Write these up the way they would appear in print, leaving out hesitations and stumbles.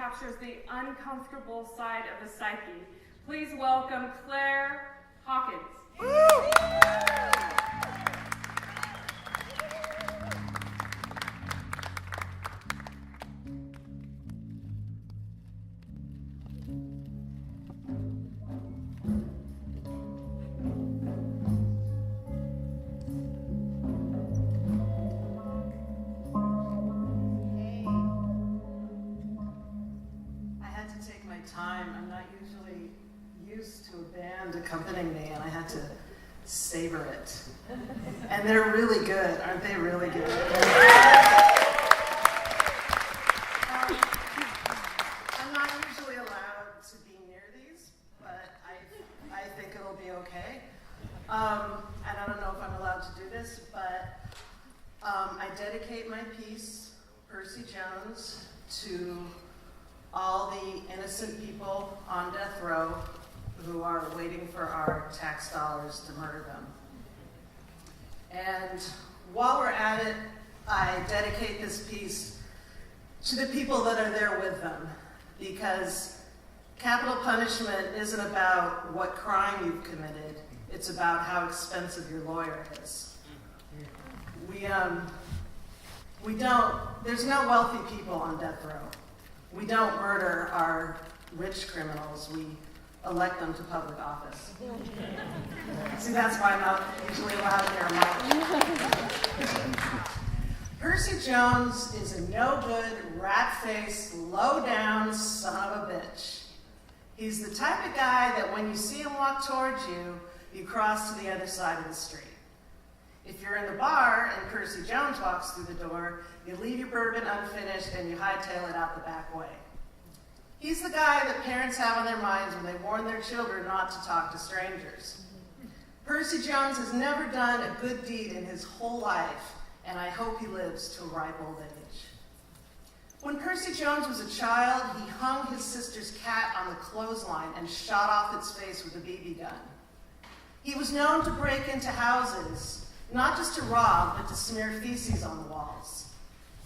captures the uncomfortable side of the psyche. Please welcome Claire Hawkins. I'm not usually used to a band accompanying me, and I had to savor it. And they're really good, aren't they? Really good. I'm not usually allowed to be near these, but I think it'll be okay. And I don't know if I'm allowed to do this, but I dedicate my piece, Percy Jones, to all the innocent people on death row who are waiting for our tax dollars to murder them. And while we're at it, I dedicate this piece to the people that are there with them, because capital punishment isn't about what crime you've committed, it's about how expensive your lawyer is. There's no wealthy people on death row. We don't murder our rich criminals, we elect them to public office. See, that's why I'm not usually allowed here much. Percy Jones is a no-good, rat-faced, low-down son of a bitch. He's the type of guy that when you see him walk towards you, you cross to the other side of the street. If you're in the bar and Percy Jones walks through the door, you leave your bourbon unfinished and you hightail it out the back way. He's the guy that parents have on their minds when they warn their children not to talk to strangers. Percy Jones has never done a good deed in his whole life, and I hope he lives to a ripe old age. When Percy Jones was a child, he hung his sister's cat on the clothesline and shot off its face with a BB gun. He was known to break into houses, not just to rob, but to smear feces on the walls.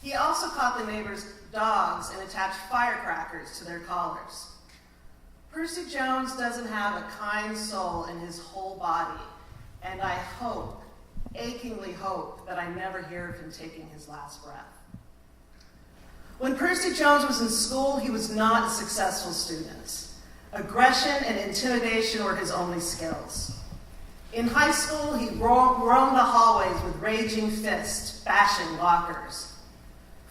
He also caught the neighbors' dogs and attached firecrackers to their collars. Percy Jones doesn't have a kind soul in his whole body, and I hope, achingly hope, that I never hear of him taking his last breath. When Percy Jones was in school, he was not a successful student. Aggression and intimidation were his only skills. In high school, he roamed the hallways with raging fists, bashing lockers.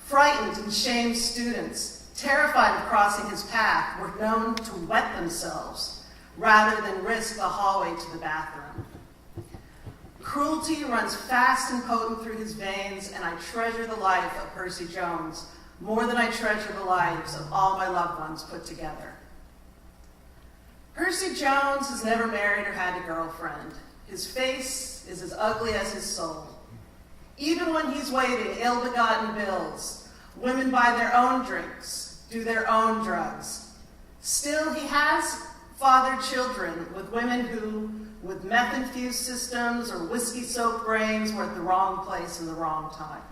Frightened and shamed students, terrified of crossing his path, were known to wet themselves rather than risk the hallway to the bathroom. Cruelty runs fast and potent through his veins, and I treasure the life of Percy Jones more than I treasure the lives of all my loved ones put together. Percy Jones has never married or had a girlfriend. His face is as ugly as his soul. Even when he's waiting ill-begotten bills, women buy their own drinks, do their own drugs. Still, he has fathered children with women who, with meth-infused systems or whiskey-soaked brains, were at the wrong place in the wrong time.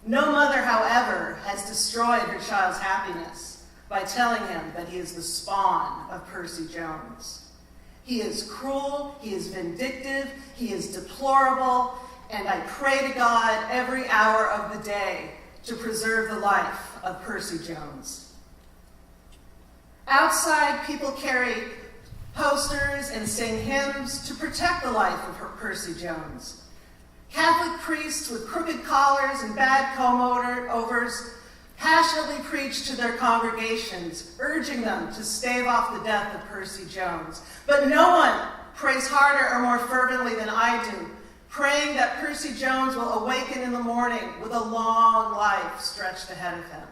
No mother, however, has destroyed her child's happiness by telling him that he is the spawn of Percy Jones. He is cruel, he is vindictive, he is deplorable, and I pray to God every hour of the day to preserve the life of Percy Jones. Outside, people carry posters and sing hymns to protect the life of Percy Jones. Catholic priests with crooked collars and bad comb-overs passionately preach to their congregations, urging them to stave off the death of Percy Jones. But no one prays harder or more fervently than I do, praying that Percy Jones will awaken in the morning with a long life stretched ahead of him.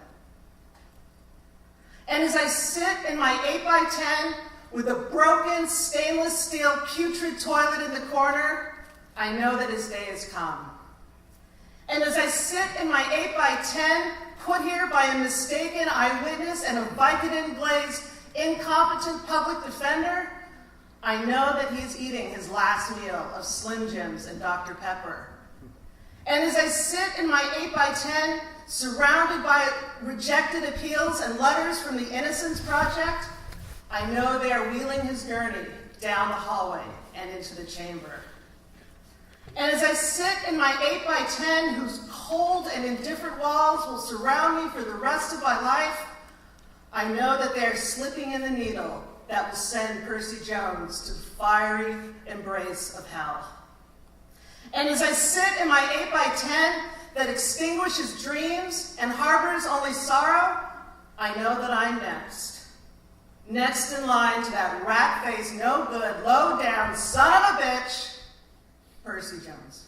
And as I sit in my 8x10 with a broken stainless steel putrid toilet in the corner, I know that his day has come. And as I sit in my 8x10, put here by a mistaken eyewitness and a Vicodin-glazed, incompetent public defender, I know that he is eating his last meal of Slim Jims and Dr. Pepper. And as I sit in my 8x10, surrounded by rejected appeals and letters from the Innocence Project, I know they are wheeling his gurney down the hallway and into the chamber. And as I sit in my 8x10, whose cold and indifferent walls will surround me for the rest of my life, I know that they are slipping in the needle that will send Percy Jones to the fiery embrace of hell. And as I sit in my 8x10 that extinguishes dreams and harbors only sorrow, I know that I'm next. Next in line to that rat-faced, no-good, low-down son of a bitch, Percy Jones.